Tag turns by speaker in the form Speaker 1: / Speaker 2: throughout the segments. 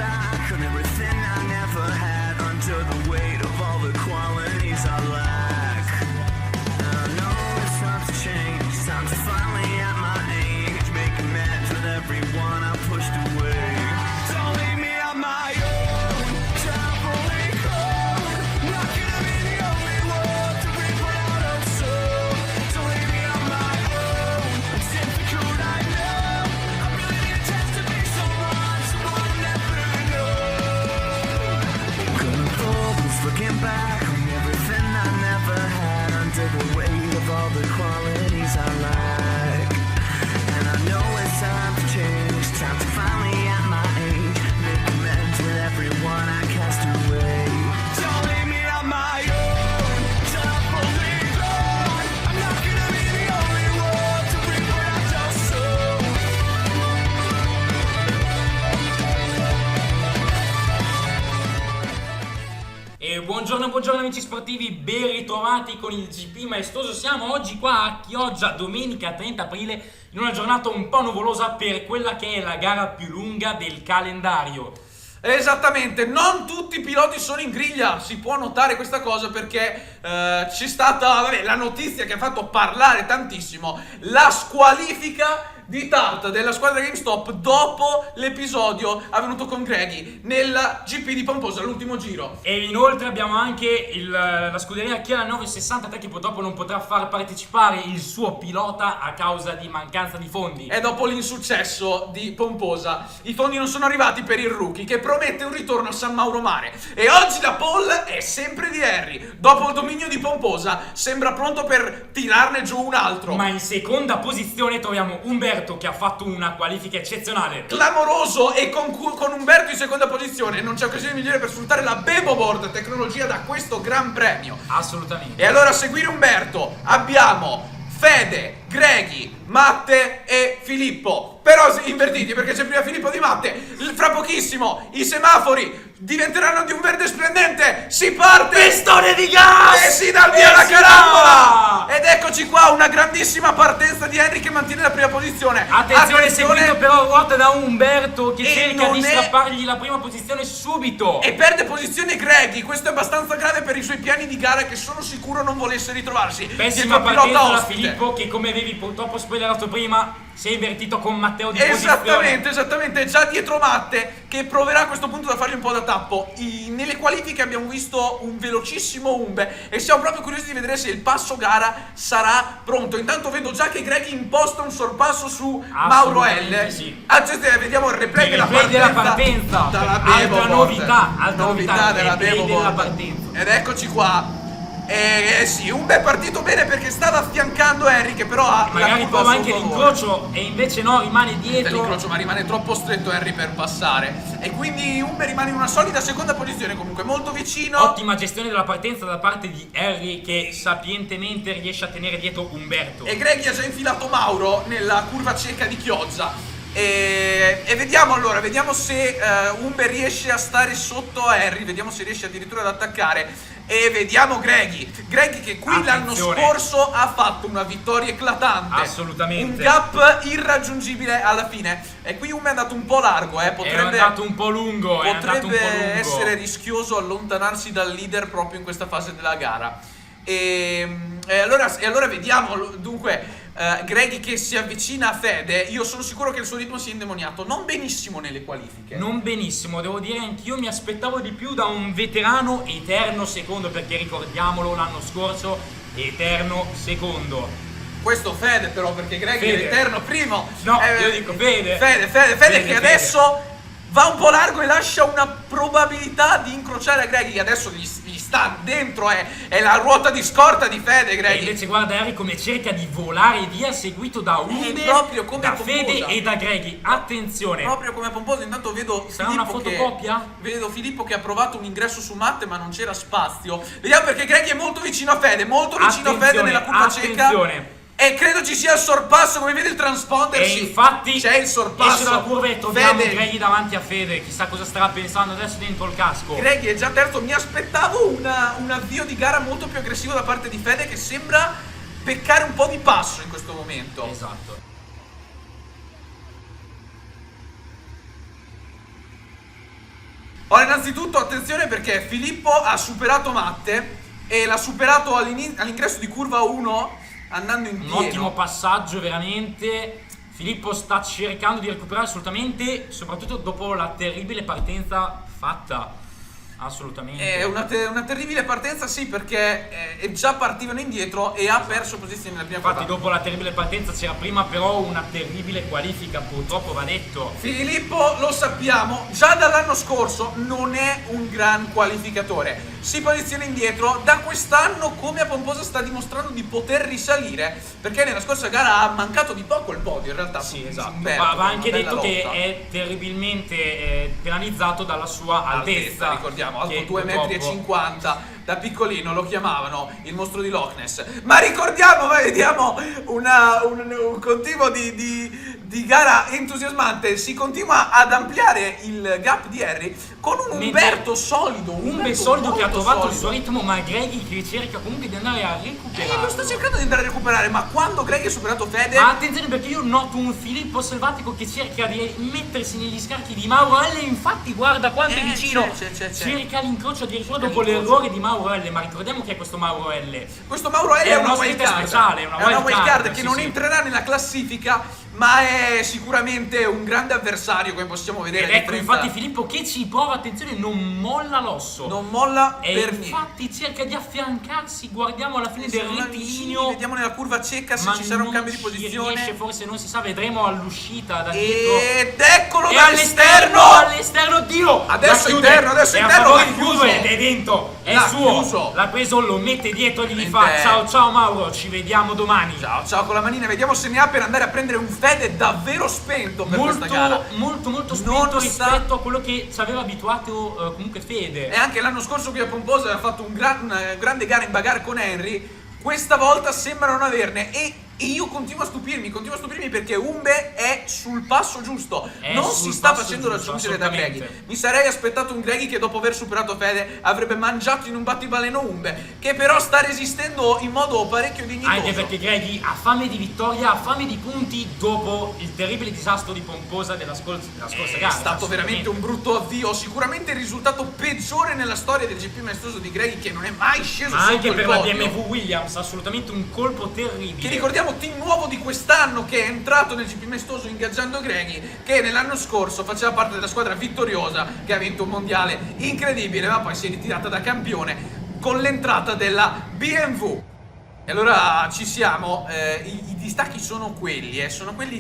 Speaker 1: back on everything I never had, under the weight of all the qualities I lack. And I know it's time to change, it's time to finally at my age make amends with everyone I pushed away. Don't leave me on my own, traveling home. Not gonna be the only one to be put out of soul. Don't leave me on my own, it's difficult, I know. I really need a chance to be someone, someone I'll never know. Gonna always looking back on everything I never had, under the weight of all the qualities I lack. And I know it's time to change, time to finally at my age make amends with everyone I cast away. Don't leave me on my own, traveling on. I'm not gonna be the only one to bring what I just sold.
Speaker 2: E buongiorno amici sportivi, ben ritrovati con il GP maestoso. Siamo oggi qua a Chioggia, domenica 30 aprile, in una giornata un po' nuvolosa per quella che è la gara più lunga del calendario.
Speaker 3: Esattamente, non tutti i piloti sono in griglia, si può notare questa cosa perché c'è stata la notizia che ha fatto parlare tantissimo, la squalifica di Tart della squadra GameStop dopo l'episodio avvenuto con Greggy nel GP di Pomposa, l'ultimo giro.
Speaker 2: E inoltre abbiamo anche la scuderia Chiara 963 che purtroppo non potrà far partecipare il suo pilota a causa di mancanza di fondi.
Speaker 3: E dopo l'insuccesso di Pomposa, i fondi non sono arrivati per il rookie che promette un ritorno a San Mauro Mare. E oggi la pole è sempre di Harry. Dopo il dominio di Pomposa sembra pronto per tirarne giù un altro.
Speaker 2: Ma in seconda posizione troviamo Umberto che ha fatto una qualifica eccezionale,
Speaker 3: clamoroso, e con Umberto in seconda posizione non c'è occasione migliore per sfruttare la Beboboard tecnologia da questo gran premio.
Speaker 2: Assolutamente.
Speaker 3: E allora a seguire Umberto abbiamo Fede, Greggy, Matte e Filippo, però invertiti perché c'è prima Filippo di Matte. Fra pochissimo i semafori diventeranno di un verde splendente, si parte,
Speaker 2: Pistone di gas
Speaker 3: e si dà il via alla carambola. Ed eccoci qua, una grandissima partenza di Henry che mantiene la prima posizione.
Speaker 2: Attenzione, seguito però ruota da Umberto che
Speaker 3: E
Speaker 2: cerca
Speaker 3: non
Speaker 2: di
Speaker 3: è-
Speaker 2: strappargli la prima posizione subito.
Speaker 3: E perde posizione Greggy, questo è abbastanza grave per i suoi piani di gara che sono sicuro non volesse ritrovarsi
Speaker 2: Pessima
Speaker 3: dietro il
Speaker 2: partenza
Speaker 3: pilota
Speaker 2: da
Speaker 3: ospite.
Speaker 2: Filippo che, come avevi purtroppo spoilerato prima, si è invertito con Matteo di
Speaker 3: Esattamente, già dietro Matte che proverà a questo punto da fargli un po' da tappo. Nelle qualifiche abbiamo visto un velocissimo Umbe e siamo proprio curiosi di vedere se il passo gara sarà pronto. Intanto vedo già che Greggy imposta un sorpasso su Mauro L.
Speaker 2: Sì.
Speaker 3: Attenzione, vediamo il replay della
Speaker 2: partenza.
Speaker 3: dalla
Speaker 2: Altra
Speaker 3: Beboboard.
Speaker 2: novità
Speaker 3: della
Speaker 2: il replay della
Speaker 3: Beboboard.
Speaker 2: partenza.
Speaker 3: Ed eccoci qua. Sì, Umbe è partito bene perché stava affiancando Henry che però ha
Speaker 2: Magari
Speaker 3: la curva
Speaker 2: prova
Speaker 3: a
Speaker 2: anche
Speaker 3: suo favore.
Speaker 2: l'incrocio e invece no, rimane dietro.
Speaker 3: L'incrocio, ma rimane troppo stretto Henry per passare. E quindi Umbe rimane in una solida seconda posizione, comunque molto vicino.
Speaker 2: Ottima gestione della partenza da parte di Harry che sapientemente riesce a tenere dietro Umberto.
Speaker 3: E Greggy ha già infilato Mauro nella curva cieca di Chioggia. E vediamo allora, vediamo se Umbe riesce a stare sotto a Harry, vediamo se riesce addirittura ad attaccare. E vediamo Greggy che qui l'anno scorso ha fatto una vittoria eclatante.
Speaker 2: Assolutamente.
Speaker 3: Un gap irraggiungibile alla fine. E qui Umbe è andato un po' largo, potrebbe,
Speaker 2: È andato un po' lungo,
Speaker 3: potrebbe essere rischioso allontanarsi dal leader proprio in questa fase della gara. E allora vediamo dunque Greggy che si avvicina a Fede. Io sono sicuro che il suo ritmo sia indemoniato. Non benissimo nelle qualifiche.
Speaker 2: Non benissimo, devo dire anch'io mi aspettavo di più da un veterano eterno secondo, perché ricordiamolo l'anno scorso eterno secondo.
Speaker 3: Questo Fede però, perché Greggy è
Speaker 2: Fede.
Speaker 3: l'eterno primo.
Speaker 2: No, io dico Fede.
Speaker 3: Fede che adesso va un po' largo e lascia una probabilità di incrociare a Greggy, che adesso gli sta dentro, è la ruota di scorta di Fede
Speaker 2: E
Speaker 3: Greggy.
Speaker 2: invece guarda Harry come cerca di volare via, seguito da Umber,
Speaker 3: proprio come
Speaker 2: da
Speaker 3: Pomposa.
Speaker 2: Fede e da Greggy. Attenzione,
Speaker 3: Proprio come Pomposo. Intanto vedo
Speaker 2: sarà una fotocopia?
Speaker 3: Vedo Filippo che ha provato un ingresso su Matte ma non c'era spazio. Vediamo perché Greggy è molto vicino a Fede, molto vicino a Fede nella curva cieca.
Speaker 2: Attenzione.
Speaker 3: E credo ci sia il sorpasso, come vede il transponder.
Speaker 2: E
Speaker 3: sì,
Speaker 2: infatti
Speaker 3: c'è il sorpasso.
Speaker 2: esce dalla curva e troviamo
Speaker 3: Fede.
Speaker 2: Greggy davanti a Fede. Chissà cosa starà pensando adesso dentro il casco.
Speaker 3: Greggy è già terzo. Mi aspettavo un avvio di gara molto più aggressivo da parte di Fede, che sembra peccare un po' di passo in questo momento.
Speaker 2: Esatto.
Speaker 3: Ora, innanzitutto, attenzione perché Filippo ha superato Matte e l'ha superato all'ingresso di curva 1 andando in
Speaker 2: Un
Speaker 3: pieno.
Speaker 2: ottimo passaggio, veramente. Filippo sta cercando di recuperare assolutamente, soprattutto dopo la terribile partenza fatta. Assolutamente.
Speaker 3: È una terribile partenza, sì, perché già partivano indietro e ha perso posizione nella prima
Speaker 2: Infatti
Speaker 3: curva.
Speaker 2: dopo la terribile partenza c'era prima però una terribile qualifica, purtroppo va detto.
Speaker 3: Filippo, lo sappiamo, già dall'anno scorso non è un gran qualificatore. Si posiziona indietro, da quest'anno come a Pomposa sta dimostrando di poter risalire, perché nella scorsa gara ha mancato di poco il podio in realtà.
Speaker 2: Sì,
Speaker 3: su
Speaker 2: esatto.
Speaker 3: Umberto,
Speaker 2: Va
Speaker 3: con una
Speaker 2: anche
Speaker 3: bella
Speaker 2: detto che
Speaker 3: lotta.
Speaker 2: è terribilmente penalizzato dalla sua altezza.
Speaker 3: Ricordiamo, alto
Speaker 2: che
Speaker 3: 2,50 m, da piccolino lo chiamavano il mostro di Loch Ness. Ma ricordiamo, vediamo un continuo di gara entusiasmante. Si continua ad ampliare il gap di Harry con un Umberto solido.
Speaker 2: Umbe solido che ha
Speaker 3: molto
Speaker 2: trovato il
Speaker 3: solido.
Speaker 2: suo ritmo, ma Greggy che cerca comunque di andare a recuperare.
Speaker 3: Lo sta cercando di andare a recuperare, ma quando Greg ha superato Fede,
Speaker 2: Ma attenzione perché io noto un Filippo Selvatico che cerca di mettersi negli scacchi di Mauro L. Infatti guarda quanto è vicino.
Speaker 3: c'è.
Speaker 2: Cerca l'incrocio addirittura dopo l'errore di Mauro L. Ma ricordiamo che è questo Mauro L.
Speaker 3: questo Mauro L
Speaker 2: È
Speaker 3: è
Speaker 2: una
Speaker 3: una
Speaker 2: ospite
Speaker 3: wild card.
Speaker 2: speciale, è una wild
Speaker 3: wild
Speaker 2: card,
Speaker 3: card che
Speaker 2: sì,
Speaker 3: non
Speaker 2: sì.
Speaker 3: entrerà nella classifica, ma è sicuramente un grande avversario, come possiamo vedere.
Speaker 2: Ed
Speaker 3: a
Speaker 2: ecco
Speaker 3: differenza-
Speaker 2: infatti Filippo che ci prova, attenzione, non molla l'osso.
Speaker 3: non molla
Speaker 2: E
Speaker 3: per niente.
Speaker 2: infatti cerca di affiancarsi, guardiamo alla fine del
Speaker 3: Sono
Speaker 2: rettilineo.
Speaker 3: vediamo nella curva cieca se
Speaker 2: Ma
Speaker 3: ci sarà un
Speaker 2: non
Speaker 3: cambio di
Speaker 2: ci
Speaker 3: posizione.
Speaker 2: riesce, forse non si sa, vedremo all'uscita da dietro.
Speaker 3: Ed eccolo
Speaker 2: E
Speaker 3: dall'esterno!
Speaker 2: all'esterno, Dio!
Speaker 3: Adesso
Speaker 2: La chiude,
Speaker 3: interno, adesso
Speaker 2: è a
Speaker 3: interno,
Speaker 2: favore
Speaker 3: l'ha
Speaker 2: di
Speaker 3: chiuso.
Speaker 2: Juve ed è dentro, è
Speaker 3: L'ha
Speaker 2: suo.
Speaker 3: chiuso.
Speaker 2: L'ha preso, lo mette dietro e gli fa
Speaker 3: Niente.
Speaker 2: ciao Mauro, ci vediamo domani.
Speaker 3: Ciao con la manina, vediamo se ne ha per andare a prendere un Fede davvero spento per questa gara.
Speaker 2: Molto spento
Speaker 3: Non
Speaker 2: rispetto a quello che ci aveva abituato comunque Fede.
Speaker 3: E anche l'anno scorso qui a Pomposa aveva fatto una grande gara in bagarre con Henry. Questa volta sembra non averne e io continuo a stupirmi perché Umbe è sul passo giusto,
Speaker 2: È
Speaker 3: non
Speaker 2: sul
Speaker 3: si sta
Speaker 2: passo
Speaker 3: facendo
Speaker 2: giusto,
Speaker 3: raggiungere da Greggy.
Speaker 2: assolutamente.
Speaker 3: Mi sarei aspettato un Greggy che dopo aver superato Fede avrebbe mangiato in un battibaleno Umbe, che però sta resistendo in modo parecchio dignitoso.
Speaker 2: Anche perché Greggy ha fame di vittoria, ha fame di punti dopo il terribile disastro di Pomposa della scorsa gara.
Speaker 3: È stato veramente un brutto avvio, sicuramente il risultato peggiore nella storia del GP maestoso di Greggy, che non è mai sceso
Speaker 2: Ma
Speaker 3: sotto
Speaker 2: anche
Speaker 3: il
Speaker 2: per la
Speaker 3: podio.
Speaker 2: BMW Williams, assolutamente un colpo terribile.
Speaker 3: Che ricordiamo, team nuovo di quest'anno che è entrato nel GP maestoso ingaggiando Greggy, che nell'anno scorso faceva parte della squadra vittoriosa che ha vinto un mondiale incredibile, ma poi si è ritirata da campione con l'entrata della BMW. E allora ci siamo, i distacchi sono quelli,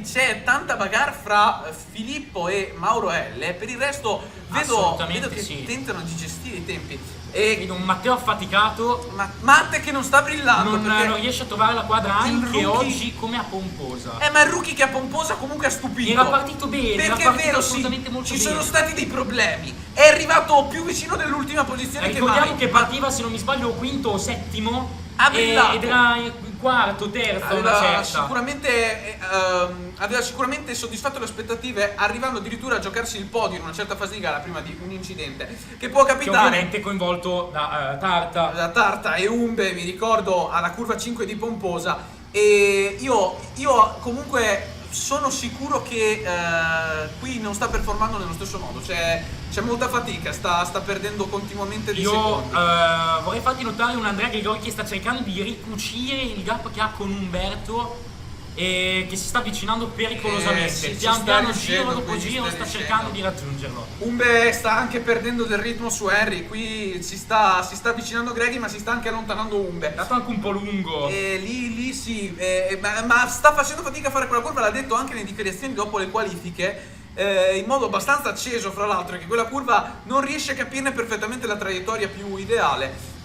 Speaker 3: c'è tanta bagarre fra Filippo e Mauro L. Per il resto vedo che
Speaker 2: sì.
Speaker 3: tentano di gestire i tempi.
Speaker 2: Vedo un Matteo affaticato,
Speaker 3: Ma Matte che non sta brillando perché
Speaker 2: non riesce a trovare la quadra
Speaker 3: il
Speaker 2: anche
Speaker 3: rookie-
Speaker 2: oggi come a Pomposa.
Speaker 3: ma il rookie che a Pomposa comunque ha stupito.
Speaker 2: Era partito bene, era
Speaker 3: perché è
Speaker 2: partito
Speaker 3: vero,
Speaker 2: assolutamente molto
Speaker 3: ci
Speaker 2: bene.
Speaker 3: sono stati dei problemi. È arrivato più vicino dell'ultima posizione che
Speaker 2: Ricordiamo
Speaker 3: mai.
Speaker 2: che partiva, se non mi sbaglio, quinto o settimo.
Speaker 3: Ha brillato.
Speaker 2: Ed era quarto, terzo, una certa.
Speaker 3: Aveva sicuramente soddisfatto le aspettative, arrivando addirittura a giocarsi il podio in una certa fase di gara prima di un incidente che può
Speaker 2: Che
Speaker 3: capitare.
Speaker 2: ovviamente è coinvolto da Tarta.
Speaker 3: Da Tarta e Umbe, mi ricordo, alla curva 5 di Pomposa. E io comunque sono sicuro che qui non sta performando nello stesso modo. C'è molta fatica, sta perdendo continuamente dei
Speaker 2: Io
Speaker 3: secondi.
Speaker 2: vorrei farti notare un Andrea Gregori che sta cercando di ricucire il gap che ha con Umberto e che si sta avvicinando pericolosamente.
Speaker 3: Sì, ci
Speaker 2: Pian
Speaker 3: sta
Speaker 2: piano,
Speaker 3: riuscendo,
Speaker 2: giro dopo
Speaker 3: qui ci
Speaker 2: giro,
Speaker 3: sta
Speaker 2: sta
Speaker 3: riuscendo.
Speaker 2: cercando di raggiungerlo.
Speaker 3: Umbe sta anche perdendo del ritmo su Harry, qui si sta avvicinando Greggy, ma si sta anche allontanando Umbe.
Speaker 2: È stato anche un po' lungo.
Speaker 3: E lì sì, ma sta facendo fatica a fare quella curva, l'ha detto anche nelle dichiarazioni dopo le qualifiche, in modo abbastanza acceso fra l'altro, che quella curva non riesce a capirne perfettamente la traiettoria più ideale.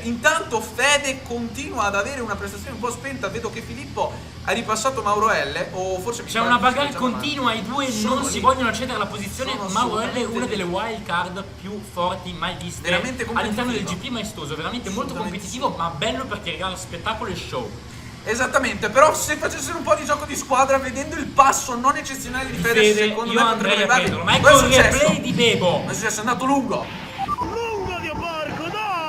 Speaker 3: Intanto Fede continua ad avere una prestazione un po' spenta, vedo che Filippo ha ripassato Mauro L, o forse
Speaker 2: C'è una bagarre continua, i due
Speaker 3: Sono
Speaker 2: non
Speaker 3: lì.
Speaker 2: si vogliono cedere la posizione.
Speaker 3: Sono
Speaker 2: Mauro L è
Speaker 3: assolutamente
Speaker 2: una
Speaker 3: lì.
Speaker 2: delle wild card più forti mai viste
Speaker 3: Veramente
Speaker 2: all'interno del
Speaker 3: competitivo.
Speaker 2: GP maestoso, veramente molto
Speaker 3: Assolutamente
Speaker 2: competitivo, ma bello perché regala spettacolo e show.
Speaker 3: Esattamente, però se facessero un po' di gioco di squadra, vedendo il passo non eccezionale di Fede, secondo
Speaker 2: io
Speaker 3: me
Speaker 2: andrei
Speaker 3: potrebbe
Speaker 2: a
Speaker 3: arrivarli.
Speaker 2: prenderlo, ma ecco
Speaker 3: Cosa è
Speaker 2: il
Speaker 3: successo?
Speaker 2: replay di Bebo.
Speaker 3: Cosa è successo? È andato lungo.
Speaker 4: Lungo di porco, dai!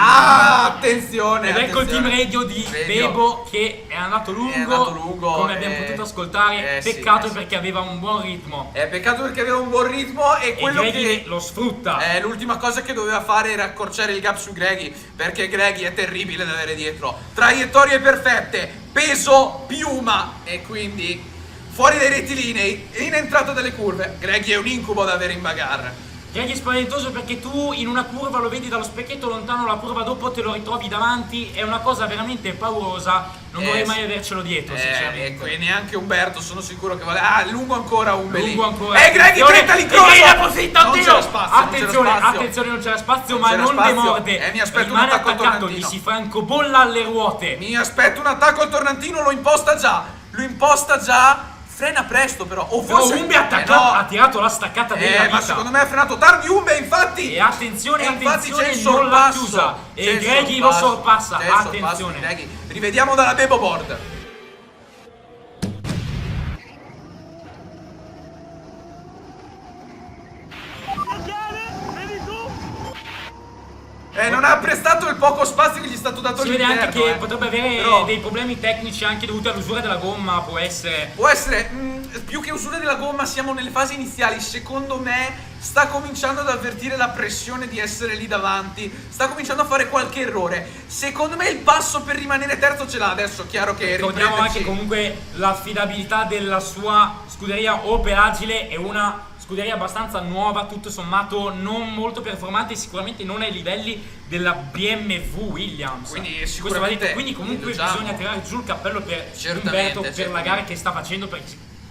Speaker 3: Attenzione!
Speaker 2: Ed ecco il team
Speaker 3: attenzione.
Speaker 2: radio di
Speaker 3: Radio.
Speaker 2: Bebo che è andato lungo, come abbiamo potuto ascoltare.
Speaker 3: sì,
Speaker 2: Peccato
Speaker 3: sì.
Speaker 2: perché aveva un buon ritmo.
Speaker 3: Peccato perché aveva un buon ritmo e quello
Speaker 2: Greggy
Speaker 3: che
Speaker 2: lo sfrutta.
Speaker 3: l'ultima cosa che doveva fare era accorciare il gap su Greggy, perché Greggy è terribile da avere dietro. Traiettorie perfette, peso, piuma e quindi fuori dai rettilinei, in entrata delle curve. Greggy è un incubo da avere in bagarre.
Speaker 2: Greggy è spaventoso perché tu in una curva lo vedi dallo specchietto lontano, la curva dopo te lo ritrovi davanti, è una cosa veramente paurosa, non vorrei mai avercelo dietro, sinceramente.
Speaker 3: E neanche Umberto, sono sicuro che vuole. Lungo ancora Umbe lì.
Speaker 2: Lungo ancora.
Speaker 3: Greggy tenta l'incrocio!
Speaker 2: Greggy approfitta,
Speaker 3: Non
Speaker 2: oddio!
Speaker 3: c'era spazio,
Speaker 2: Attenzione, non c'era spazio,
Speaker 3: Non
Speaker 2: ma
Speaker 3: c'era
Speaker 2: non
Speaker 3: spazio.
Speaker 2: demorde.
Speaker 3: Mi aspetto un
Speaker 2: Rimane
Speaker 3: attacco al
Speaker 2: attaccato, gli
Speaker 3: tornantino.
Speaker 2: si francobolla alle ruote.
Speaker 3: Mi aspetto un attacco al tornantino, lo imposta già. Frena presto però. O
Speaker 2: Però
Speaker 3: forse
Speaker 2: Umbe ha tirato la staccata della vita.
Speaker 3: ma secondo me ha frenato tardi Umbe, infatti.
Speaker 2: E attenzione,
Speaker 3: infatti c'è il
Speaker 2: non l'ha
Speaker 3: sorpasso.
Speaker 2: chiusa.
Speaker 3: C'è
Speaker 2: E
Speaker 3: il
Speaker 2: Greggy lo sorpassa.
Speaker 3: C'è il sorpasso di
Speaker 2: Attenzione.
Speaker 3: Greggy. Rivediamo dalla Bebo Board. Non ha prestato il poco spazio che gli è stato dato
Speaker 2: Si vede
Speaker 3: all'interno.
Speaker 2: anche che potrebbe avere
Speaker 3: Però
Speaker 2: dei problemi tecnici anche dovuti all'usura della gomma, può essere.
Speaker 3: può essere, più che usura della gomma, siamo nelle fasi iniziali. Secondo me sta cominciando ad avvertire la pressione di essere lì davanti. Sta cominciando a fare qualche errore. Secondo me il passo per rimanere terzo ce l'ha adesso. Chiaro che
Speaker 2: Ricordiamo
Speaker 3: riprendersi-
Speaker 2: anche comunque l'affidabilità della sua scuderia Opel Agile, è una scuderia abbastanza nuova, tutto sommato non molto performante, sicuramente non ai livelli della BMW Williams.
Speaker 3: Quindi
Speaker 2: Questo va
Speaker 3: sicuramente
Speaker 2: detto. Quindi comunque
Speaker 3: diciamo,
Speaker 2: bisogna tirare giù il cappello per
Speaker 3: Certamente,
Speaker 2: Umberto, per la
Speaker 3: certamente.
Speaker 2: gara che sta facendo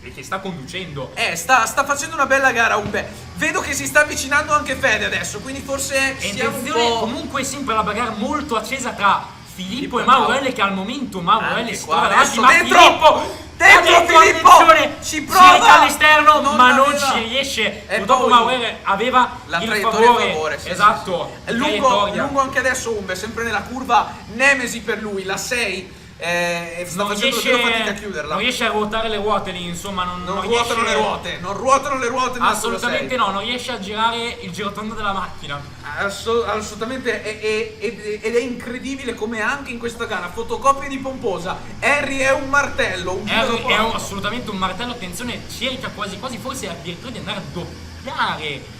Speaker 2: e che sta conducendo.
Speaker 3: sta facendo una bella gara Umbe. Vedo che si sta avvicinando anche Fede adesso, quindi forse
Speaker 2: E
Speaker 3: siamo un
Speaker 2: attenzione,
Speaker 3: po'.
Speaker 2: comunque sempre la bagarre molto accesa tra Filippo e
Speaker 3: Mauro.
Speaker 2: Mauro L, che al momento Mauro
Speaker 3: Anche
Speaker 2: L si
Speaker 3: qua,
Speaker 2: trova davanti,
Speaker 3: adesso
Speaker 2: ma
Speaker 3: dentro!
Speaker 2: Filippo
Speaker 3: Dentro
Speaker 2: ha detto,
Speaker 3: Filippo!
Speaker 2: attenzione,
Speaker 3: Ci
Speaker 2: si
Speaker 3: prova!
Speaker 2: reca all'esterno, ma non
Speaker 3: aveva-
Speaker 2: ci riesce.
Speaker 3: E
Speaker 2: Purtroppo
Speaker 3: poi
Speaker 2: Mauro L aveva
Speaker 3: la
Speaker 2: il
Speaker 3: traiettoria
Speaker 2: favore,
Speaker 3: a favore, sì,
Speaker 2: esatto,
Speaker 3: sì, sì.
Speaker 2: di
Speaker 3: Lungo
Speaker 2: traiettoria.
Speaker 3: anche adesso Umbe, sempre nella curva nemesi per lui, la 6. Sta
Speaker 2: Non
Speaker 3: facendo
Speaker 2: riesce,
Speaker 3: davvero fatica a chiuderla.
Speaker 2: non riesce a ruotare le ruote lì, insomma, non
Speaker 3: ruotano
Speaker 2: riesce-
Speaker 3: le ruote, non ruotano le ruote nella
Speaker 2: Assolutamente
Speaker 3: curva
Speaker 2: no, non riesce a girare il girotondo della macchina.
Speaker 3: 6. Assolutamente, ed è incredibile come anche in questa gara, fotocopia di pomposa. Harry è un martello, un giro dopo l'altro.
Speaker 2: Assolutamente un martello, attenzione, cerca quasi forse addirittura di andare a doppiare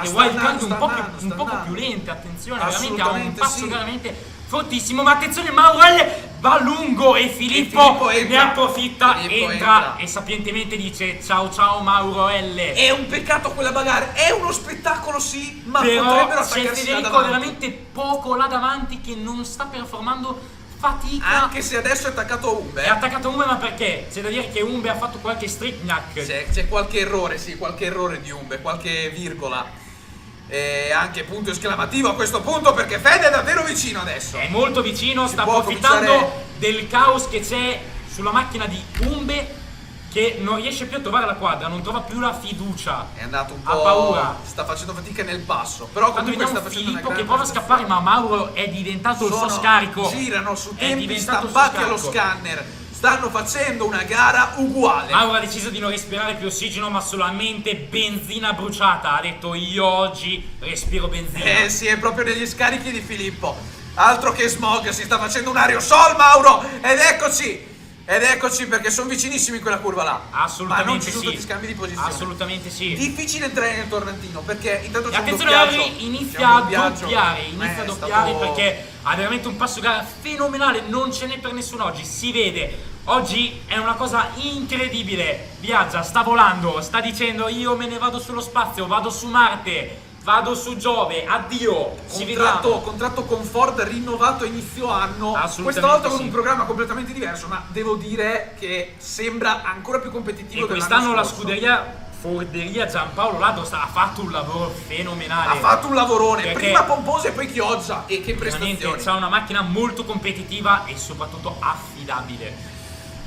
Speaker 2: le
Speaker 3: sta
Speaker 2: wildcard
Speaker 3: andando,
Speaker 2: un
Speaker 3: sta
Speaker 2: poco
Speaker 3: andando.
Speaker 2: più lente, attenzione, veramente ha un
Speaker 3: Assolutamente
Speaker 2: passo
Speaker 3: sì.
Speaker 2: veramente fortissimo, ma attenzione, Maurel va lungo e Filippo ne
Speaker 3: entra.
Speaker 2: approfitta,
Speaker 3: Filippo
Speaker 2: entra
Speaker 3: entra.
Speaker 2: e sapientemente dice ciao Mauro L.
Speaker 3: È un peccato quella bagarre, è uno spettacolo sì, ma
Speaker 2: Però
Speaker 3: potrebbero
Speaker 2: c'è
Speaker 3: attaccarsi là
Speaker 2: Federico
Speaker 3: davanti.
Speaker 2: veramente poco là davanti che non sta performando, fatica.
Speaker 3: Anche se adesso è attaccato a Umbe.
Speaker 2: È attaccato Umbe, ma perché? C'è da dire che Umbe ha fatto qualche striknack.
Speaker 3: C'è qualche errore, sì, qualche errore di Umbe, qualche virgola. E anche punto esclamativo a questo punto perché Fede è davvero vicino adesso.
Speaker 2: È molto vicino, sta
Speaker 3: può
Speaker 2: approfittando
Speaker 3: cominciare-
Speaker 2: del caos che c'è sulla macchina di Umbe, che non riesce più a trovare la quadra, non trova più la fiducia.
Speaker 3: È andato un
Speaker 2: Ha
Speaker 3: po'.
Speaker 2: paura.
Speaker 3: Sta facendo fatica nel passo. Però
Speaker 2: Quando
Speaker 3: comunque sta
Speaker 2: vediamo
Speaker 3: facendo una
Speaker 2: Filippo che
Speaker 3: grande
Speaker 2: prova a scappare, ma Mauro è diventato il suo scarico.
Speaker 3: Girano su
Speaker 2: È
Speaker 3: tempi
Speaker 2: diventato il suo
Speaker 3: stampati allo
Speaker 2: scarico.
Speaker 3: scanner. Stanno facendo una gara uguale.
Speaker 2: Mauro ha deciso di non respirare più ossigeno, ma solamente benzina bruciata. Ha detto io oggi respiro benzina.
Speaker 3: Sì, è proprio negli scarichi di Filippo. Altro che smog, si sta facendo un aerosol, Mauro! Ed eccoci perché sono vicinissimi in quella curva là.
Speaker 2: Assolutamente
Speaker 3: Ma non ci
Speaker 2: sì.
Speaker 3: sono stati scambi di posizione.
Speaker 2: Assolutamente sì.
Speaker 3: Difficile entrare nel tornantino perché intanto
Speaker 2: E
Speaker 3: c'è un
Speaker 2: attenzione,
Speaker 3: doppiaggio.
Speaker 2: Harry inizia
Speaker 3: C'è un
Speaker 2: a
Speaker 3: doppiaggio.
Speaker 2: doppiare,
Speaker 3: È stato-
Speaker 2: perché ha veramente un passo gara fenomenale, non ce n'è per nessuno oggi, si vede. Oggi è una cosa incredibile, viaggia, sta volando, sta dicendo io me ne vado sullo spazio, vado su Marte, vado su Giove, addio, ci vediamo.
Speaker 3: Contratto con Ford rinnovato a inizio anno.
Speaker 2: Assolutamente
Speaker 3: Questa volta con
Speaker 2: sì.
Speaker 3: un programma completamente diverso, ma devo dire che sembra ancora più competitivo
Speaker 2: E
Speaker 3: dell'anno
Speaker 2: quest'anno la
Speaker 3: scorso.
Speaker 2: scuderia Forderia Giampaolo Lado ha fatto un lavoro fenomenale.
Speaker 3: Ha fatto un lavorone,
Speaker 2: Perché
Speaker 3: prima pomposa e poi chioggia. E che
Speaker 2: veramente
Speaker 3: prestazioni.
Speaker 2: c'ha una macchina molto competitiva e soprattutto affidabile.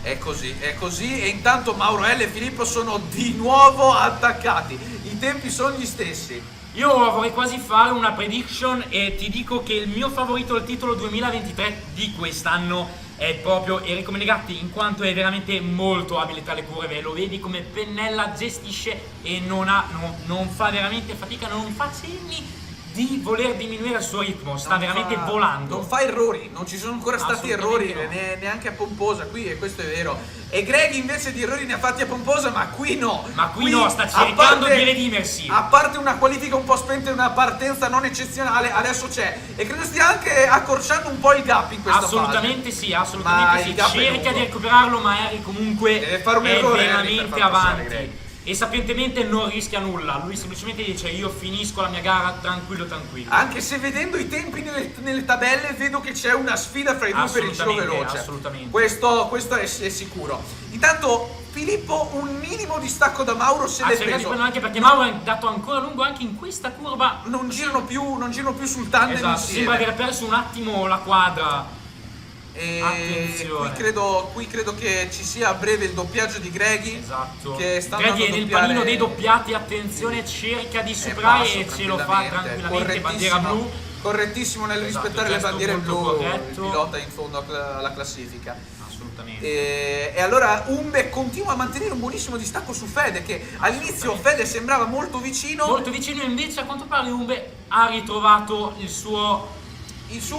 Speaker 3: È così e intanto Mauro L e Filippo sono di nuovo attaccati. I tempi sono gli stessi.
Speaker 2: Io vorrei quasi fare una prediction e ti dico che il mio favorito al titolo 2023 di quest'anno è proprio Enrico Menegatti, in quanto è veramente molto abile tra le curve, lo vedi come pennella, gestisce e non fa veramente fatica, non fa cenni di voler diminuire il suo ritmo, sta veramente volando.
Speaker 3: Non fa errori, non ci sono ancora stati errori
Speaker 2: No.
Speaker 3: neanche a Pomposa qui, e questo è vero. E Greg invece di errori ne ha fatti a Pomposa, ma qui no.
Speaker 2: Ma qui no, sta cercando di redimersi.
Speaker 3: A parte una qualifica un po' spenta e una partenza non eccezionale, adesso c'è. E credo stia anche accorciando un po' il gap in questa
Speaker 2: Assolutamente
Speaker 3: fase.
Speaker 2: sì,
Speaker 3: Ma
Speaker 2: assolutamente
Speaker 3: il
Speaker 2: sì.
Speaker 3: gap è
Speaker 2: Cerca
Speaker 3: lungo.
Speaker 2: di recuperarlo, ma Harry comunque
Speaker 3: Deve fare un
Speaker 2: è
Speaker 3: errore, Harry, per
Speaker 2: veramente
Speaker 3: far passare
Speaker 2: avanti.
Speaker 3: Greg.
Speaker 2: E sapientemente non rischia nulla. Lui semplicemente dice: io finisco la mia gara tranquillo.
Speaker 3: Anche se vedendo i tempi nelle tabelle vedo che c'è una sfida fra i due per il giro veloce.
Speaker 2: Assolutamente.
Speaker 3: Questo è sicuro. Intanto Filippo un minimo di stacco da Mauro se l'è
Speaker 2: cercato di
Speaker 3: preso.
Speaker 2: prendere, anche perché Mauro è dato ancora lungo anche in questa curva.
Speaker 3: Non girano più sul tandem
Speaker 2: Esatto,
Speaker 3: insieme.
Speaker 2: sembra aver perso un attimo la quadra.
Speaker 3: E
Speaker 2: Attenzione.
Speaker 3: qui credo che ci sia a breve il doppiaggio di Greghi.
Speaker 2: Esatto.
Speaker 3: Che sta
Speaker 2: Greghi
Speaker 3: andando
Speaker 2: è
Speaker 3: a
Speaker 2: nel
Speaker 3: doppiare-
Speaker 2: panino dei doppiati, attenzione, cerca di superare
Speaker 3: passo
Speaker 2: e ce lo fa tranquillamente. Bandiera blu.
Speaker 3: Correttissimo nel
Speaker 2: Esatto,
Speaker 3: rispettare le
Speaker 2: gesto
Speaker 3: bandiere
Speaker 2: molto
Speaker 3: blu,
Speaker 2: corretto.
Speaker 3: il pilota in fondo alla classifica.
Speaker 2: Assolutamente.
Speaker 3: E allora Umbe continua a mantenere un buonissimo distacco su Fede, che all'inizio Fede sembrava molto vicino.
Speaker 2: Molto vicino, invece a quanto pare Umbe ha ritrovato il suo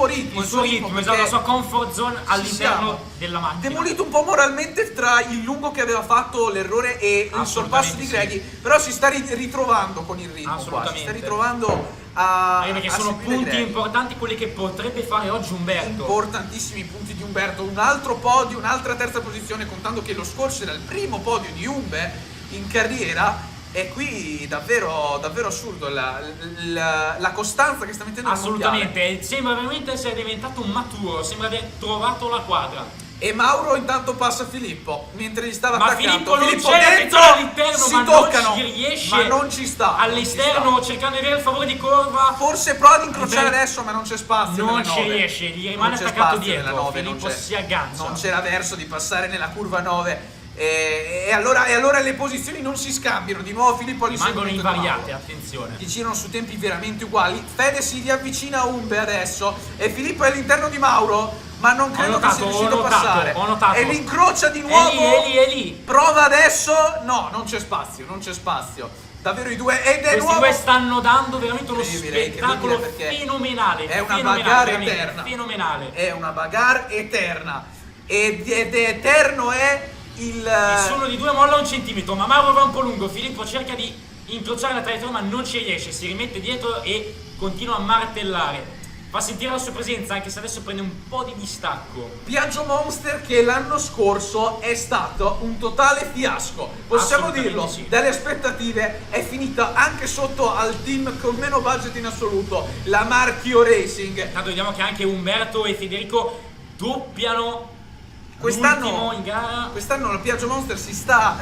Speaker 3: ritmo,
Speaker 2: esatto,
Speaker 3: perché
Speaker 2: la sua comfort zone all'interno
Speaker 3: siamo
Speaker 2: della macchina.
Speaker 3: demolito un po' moralmente tra il lungo che aveva fatto l'errore e il sorpasso di Greghi, però si sta ritrovando con il ritmo qua, si sta ritrovando
Speaker 2: perché sono
Speaker 3: seguire
Speaker 2: punti
Speaker 3: Greghi.
Speaker 2: importanti quelli che potrebbe fare oggi Umberto.
Speaker 3: Importantissimi punti di Umberto, un altro podio, un'altra terza posizione, contando che lo scorso era il primo podio di Umbe in carriera. E qui davvero assurdo la costanza che sta mettendo nel mondiale.
Speaker 2: Assolutamente, sembra veramente essere diventato un maturo, sembra aver trovato la quadra.
Speaker 3: E Mauro intanto passa Filippo mentre gli stava
Speaker 2: Ma
Speaker 3: attaccando.
Speaker 2: Filippo non c'è
Speaker 3: dentro,
Speaker 2: all'interno,
Speaker 3: si
Speaker 2: ma
Speaker 3: toccano,
Speaker 2: non ci riesce.
Speaker 3: ma non ci sta.
Speaker 2: All'esterno cercando di avere il favore di curva.
Speaker 3: Forse prova ad incrociare adesso, ma non c'è spazio.
Speaker 2: Non
Speaker 3: nelle
Speaker 2: ci
Speaker 3: nove.
Speaker 2: riesce, gli
Speaker 3: Non
Speaker 2: rimane
Speaker 3: c'è
Speaker 2: attaccato
Speaker 3: spazio nella
Speaker 2: dietro.
Speaker 3: nove, non
Speaker 2: Filippo
Speaker 3: c'è-
Speaker 2: si aggancia.
Speaker 3: Non c'era verso di passare nella curva 9. E allora le posizioni non si scambiano. Di nuovo Filippo
Speaker 2: Rimangono
Speaker 3: all'inseguimento di
Speaker 2: invariate,
Speaker 3: Mauro,
Speaker 2: attenzione.
Speaker 3: che girano su tempi veramente uguali. Fede si riavvicina a Umbe adesso e Filippo è all'interno di Mauro, ma non credo che sia riuscito a passare.
Speaker 2: Ho notato.
Speaker 3: E l'incrocia di nuovo.
Speaker 2: È lì.
Speaker 3: Prova adesso. No, non c'è spazio. Davvero i due. Ed è
Speaker 2: Questi
Speaker 3: nuovo.
Speaker 2: due stanno dando veramente uno
Speaker 3: Incredibile,
Speaker 2: spettacolo
Speaker 3: incredibile, perché
Speaker 2: fenomenale.
Speaker 3: è una
Speaker 2: fenomenale,
Speaker 3: bagarre
Speaker 2: veramente
Speaker 3: eterna.
Speaker 2: Fenomenale.
Speaker 3: È una bagarre eterna. Ed eterno è
Speaker 2: Nessuno di due molla un centimetro, ma Mauro va un po' lungo. Filippo cerca di incrociare la traiettoria, ma non ci riesce. Si rimette dietro e continua a martellare. Fa sentire la sua presenza, anche se adesso prende un po' di distacco.
Speaker 3: Piaggio Monster, che l'anno scorso è stato un totale fiasco, possiamo
Speaker 2: Assolutamente
Speaker 3: dirlo,
Speaker 2: sì.
Speaker 3: dalle aspettative. È finita anche sotto al team con meno budget in assoluto, la Marchio Racing.
Speaker 2: Tanto vediamo che anche Umberto e Federico doppiano
Speaker 3: Quest'anno
Speaker 2: l'ultimo in gara.
Speaker 3: la Piaggio Monster si sta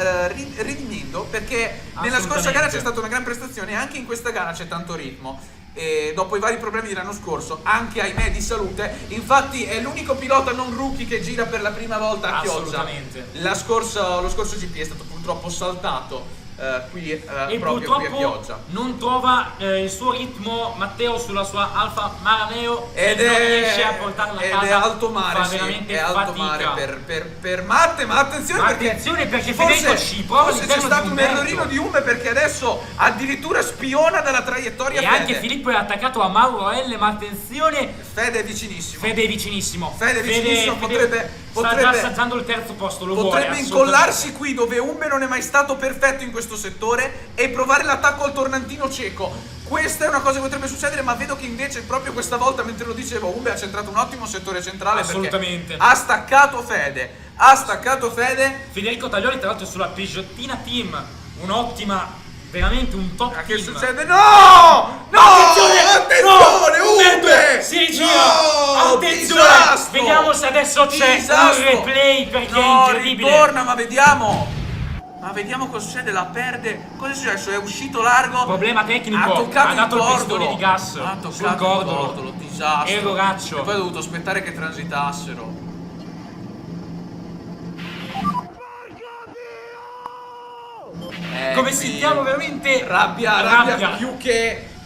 Speaker 3: redimendo, perché nella scorsa gara c'è stata una gran prestazione e anche in questa gara c'è tanto ritmo. E dopo i vari problemi dell'anno scorso, anche ahimè di salute, infatti è l'unico pilota non rookie che gira per la prima volta a Chioggia.
Speaker 2: Assolutamente.
Speaker 3: Lo scorso GP è stato purtroppo saltato qui
Speaker 2: E
Speaker 3: proprio qui a
Speaker 2: purtroppo
Speaker 3: Chioggia.
Speaker 2: non trova il suo ritmo Matteo sulla sua Alfa Maraneo
Speaker 3: Ed
Speaker 2: e non riesce a portarla a casa.
Speaker 3: è alto mare,
Speaker 2: fa
Speaker 3: sì,
Speaker 2: veramente
Speaker 3: è alto
Speaker 2: fatica.
Speaker 3: mare per Matte, ma attenzione,
Speaker 2: Ma attenzione, perché Federico ci prova
Speaker 3: forse c'è
Speaker 2: all'interno
Speaker 3: stato
Speaker 2: di
Speaker 3: un
Speaker 2: Umberto.
Speaker 3: errorino di Umbe, perché adesso addirittura spiona dalla traiettoria
Speaker 2: E
Speaker 3: Fede.
Speaker 2: anche Filippo è attaccato a Mauro L, ma attenzione,
Speaker 3: Fede è vicinissimo.
Speaker 2: Fede è vicinissimo.
Speaker 3: Fede è vicinissimo,
Speaker 2: sta già assaggiando il terzo posto, lo vuole
Speaker 3: Potrebbe
Speaker 2: assolutamente.
Speaker 3: incollarsi qui dove Umbe non è mai stato perfetto in questo settore e provare l'attacco al tornantino cieco. Questa è una cosa che potrebbe succedere, ma vedo che invece proprio questa volta, mentre lo dicevo, Umbe ha centrato un ottimo settore centrale.
Speaker 2: Assolutamente.
Speaker 3: Perché ha staccato Fede.
Speaker 2: Federico Taglioli tra l'altro sulla Peugeottina Team, un'ottima, veramente un top
Speaker 3: Ma che
Speaker 2: team.
Speaker 3: succede? No! Attenzione,
Speaker 2: no!
Speaker 3: Umbe!
Speaker 2: Umberto si rigira!
Speaker 3: No!
Speaker 2: Attenzione!
Speaker 3: Disastro!
Speaker 2: Vediamo se adesso c'è
Speaker 3: Disastro!
Speaker 2: un replay, perché
Speaker 3: No,
Speaker 2: è incredibile.
Speaker 3: ritorna, ma vediamo. Ma vediamo cosa succede, la perde. Cosa è successo? È uscito largo.
Speaker 2: Problema tecnico,
Speaker 3: Ha toccato
Speaker 2: ha dato il
Speaker 3: cordolo.
Speaker 2: pistone di gas
Speaker 3: Ha toccato
Speaker 2: sul
Speaker 3: il
Speaker 2: cordolo.
Speaker 3: disastro.
Speaker 2: Erroraccio.
Speaker 3: E poi ha dovuto aspettare che transitassero.
Speaker 2: Come
Speaker 3: qui
Speaker 2: sentiamo veramente
Speaker 3: rabbia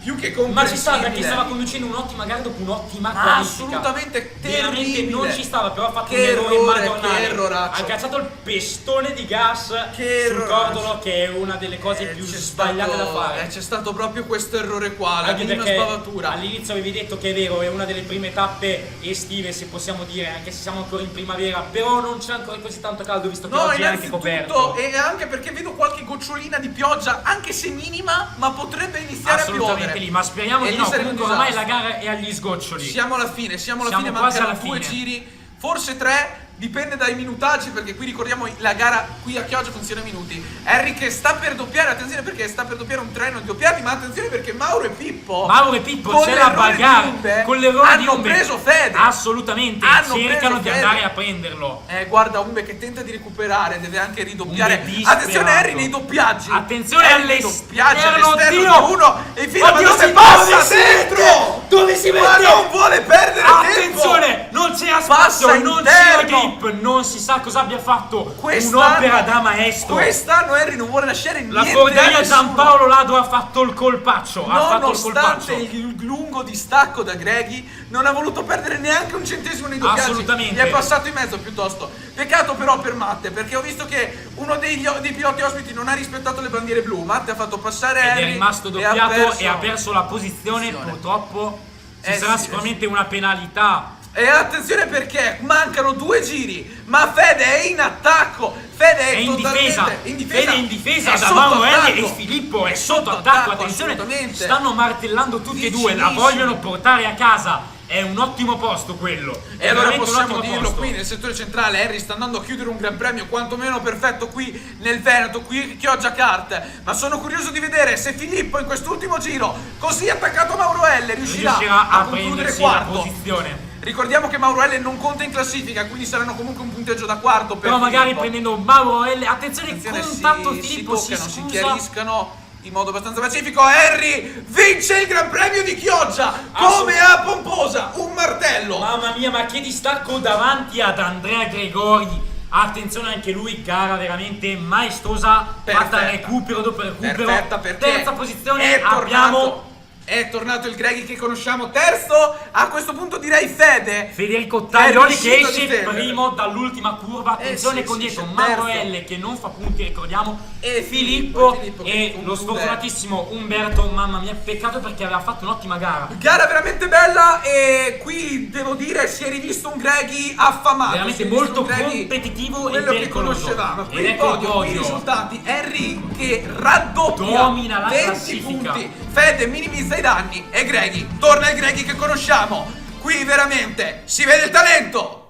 Speaker 3: più che
Speaker 2: Ma ci sta perché
Speaker 3: comprensibile.
Speaker 2: stava conducendo un'ottima gara dopo un'ottima
Speaker 3: Ma
Speaker 2: qualifica.
Speaker 3: assolutamente
Speaker 2: Veramente
Speaker 3: terribile.
Speaker 2: non ci stava, però ha fatto
Speaker 3: Che
Speaker 2: un errore
Speaker 3: errore,
Speaker 2: madornale.
Speaker 3: che erroraccio.
Speaker 2: Ha cacciato il pestone di gas
Speaker 3: Che
Speaker 2: sul
Speaker 3: erroraccio.
Speaker 2: cordolo, che è una delle cose più
Speaker 3: C'è
Speaker 2: sbagliate da
Speaker 3: stato-
Speaker 2: fare.
Speaker 3: c'è stato proprio questo errore qua, la
Speaker 2: Anche
Speaker 3: minima
Speaker 2: perché
Speaker 3: spavatura.
Speaker 2: all'inizio avevi detto che è vero, è una delle prime tappe estive, se possiamo dire, anche se siamo ancora in primavera, però non c'è ancora così tanto caldo, visto che
Speaker 3: No,
Speaker 2: oggi è anche
Speaker 3: innanzitutto,
Speaker 2: coperto.
Speaker 3: e anche perché vedo qualche gocciolina di pioggia, anche se minima, ma potrebbe iniziare a
Speaker 2: Assolutamente
Speaker 3: piovere.
Speaker 2: lì, ma speriamo
Speaker 3: E
Speaker 2: di
Speaker 3: lì
Speaker 2: no,
Speaker 3: sarebbe un
Speaker 2: comunque ormai la
Speaker 3: disastro.
Speaker 2: gara è agli sgoccioli.
Speaker 3: Siamo alla fine,
Speaker 2: Siamo
Speaker 3: mancano
Speaker 2: quasi alla
Speaker 3: 2
Speaker 2: fine.
Speaker 3: giri, forse 3, dipende dai minutaggi, perché qui ricordiamo la gara qui a Chioggia funziona a minuti. Harry che sta per doppiare, attenzione perché sta per doppiare un treno di doppiati, ma attenzione perché Mauro e Pippo
Speaker 2: C'è la bagarre con l'errore di
Speaker 3: hanno
Speaker 2: Umbe.
Speaker 3: preso Fede.
Speaker 2: Assolutamente,
Speaker 3: Hanno
Speaker 2: cercano
Speaker 3: preso
Speaker 2: di
Speaker 3: Fede.
Speaker 2: andare a prenderlo.
Speaker 3: Guarda Umbe che tenta di recuperare, deve anche ridoppiare.
Speaker 2: Umbe disperato.
Speaker 3: Attenzione Harry nei doppiaggi.
Speaker 2: Attenzione
Speaker 3: Harry nei doppiaggi
Speaker 2: all'esterno,
Speaker 3: all'esterno
Speaker 2: oddio.
Speaker 3: di uno e infine ma
Speaker 2: Oddio,
Speaker 3: dove
Speaker 2: si-
Speaker 3: passa
Speaker 2: dove si
Speaker 3: dentro?
Speaker 2: mette? Dove si
Speaker 3: Ma
Speaker 2: mette?
Speaker 3: non vuole perdere tempo.
Speaker 2: Attenzione, non c'era
Speaker 3: Passa
Speaker 2: spazio, non c'era
Speaker 3: interno.
Speaker 2: grip, non si sa cosa abbia fatto.
Speaker 3: Quest'anno-
Speaker 2: Un'opera da maestro.
Speaker 3: Quest'anno Harry non vuole lasciare
Speaker 2: La
Speaker 3: niente a
Speaker 2: Forderia
Speaker 3: nessuno.
Speaker 2: Giampaolo Lado ha fatto il colpaccio. Ha fatto il
Speaker 3: Nonostante
Speaker 2: colpaccio.
Speaker 3: il lungo distacco da Greghi, non ha voluto perdere neanche un centesimo nei doppiaggi.
Speaker 2: Assolutamente.
Speaker 3: Gli è passato in mezzo piuttosto. Peccato però per Matte, perché ho visto che uno dei piloti ospiti non ha rispettato le bandiere blu. Matte ha fatto passare
Speaker 2: Ed
Speaker 3: Harry
Speaker 2: è rimasto
Speaker 3: e ha
Speaker 2: doppiato e ha perso la posizione.
Speaker 3: Posizione.
Speaker 2: Purtroppo ci
Speaker 3: Eh
Speaker 2: sarà
Speaker 3: sì,
Speaker 2: sicuramente una penalità.
Speaker 3: E attenzione perché mancano 2 giri, ma Fede è in attacco. Fede
Speaker 2: È in difesa. Fede è in difesa
Speaker 3: È
Speaker 2: da
Speaker 3: sotto
Speaker 2: Mauro
Speaker 3: attacco.
Speaker 2: Elli e Filippo è sotto attacco. Attenzione,
Speaker 3: assolutamente.
Speaker 2: stanno martellando tutti e due, la
Speaker 3: Vicinissimi.
Speaker 2: vogliono portare a casa. È un ottimo posto quello.
Speaker 3: E
Speaker 2: È
Speaker 3: allora
Speaker 2: veramente un
Speaker 3: possiamo
Speaker 2: ottimo
Speaker 3: dirlo
Speaker 2: posto.
Speaker 3: qui nel settore centrale. Harry sta andando a chiudere un gran premio quantomeno perfetto qui nel Veneto, qui Chioggia Kart. Ma sono curioso di vedere se Filippo in quest'ultimo giro, così attaccato a Mauro L, riuscirà
Speaker 2: a
Speaker 3: concludere
Speaker 2: prendersi la
Speaker 3: quarto.
Speaker 2: posizione.
Speaker 3: Ricordiamo che Mauro L non conta in classifica, quindi saranno comunque un punteggio da quarto per
Speaker 2: Però magari
Speaker 3: Filippo.
Speaker 2: prendendo Mauro L. Attenzione,
Speaker 3: Attenzione,
Speaker 2: contatto
Speaker 3: si
Speaker 2: Filippo, si
Speaker 3: toccano, si
Speaker 2: scusa.
Speaker 3: chiariscano in modo abbastanza pacifico. Harry vince il Gran Premio di Chioggia
Speaker 2: Assolut-
Speaker 3: come a pomposa, un martello.
Speaker 2: Mamma mia, ma che distacco davanti ad Andrea Gregori. Attenzione anche lui, gara veramente maestosa, fatta
Speaker 3: Perfetta.
Speaker 2: recupero dopo recupero.
Speaker 3: Perfetta perché
Speaker 2: terza posizione
Speaker 3: è tornato,
Speaker 2: abbiamo
Speaker 3: è tornato il Greghi che conosciamo. Terzo, a questo punto direi Fede.
Speaker 2: Federico Taglioli che
Speaker 3: riuscito a
Speaker 2: esce
Speaker 3: difendere.
Speaker 2: primo dall'ultima curva. Attenzione
Speaker 3: sì,
Speaker 2: con
Speaker 3: sì,
Speaker 2: dietro
Speaker 3: c'è
Speaker 2: Mauro
Speaker 3: terzo.
Speaker 2: L che non fa punti, ricordiamo,
Speaker 3: E
Speaker 2: Filippo
Speaker 3: Filippo che
Speaker 2: e
Speaker 3: conclude.
Speaker 2: lo sfortunatissimo Umberto. Mamma mia, peccato perché aveva fatto un'ottima gara.
Speaker 3: Gara veramente bella e qui devo dire si è rivisto un Greghi affamato.
Speaker 2: Veramente
Speaker 3: si è visto
Speaker 2: molto
Speaker 3: un Greghi
Speaker 2: competitivo e
Speaker 3: quello che
Speaker 2: pericoloso.
Speaker 3: conoscevamo. Qui
Speaker 2: Ed
Speaker 3: il
Speaker 2: ecco il
Speaker 3: podio, qui i
Speaker 2: podio.
Speaker 3: risultati. Harry che raddoppia,
Speaker 2: Domina la
Speaker 3: 20
Speaker 2: classifica.
Speaker 3: punti. Fede minimizza i danni e Greghi torna il Greghi che conosciamo. Qui veramente si vede il talento.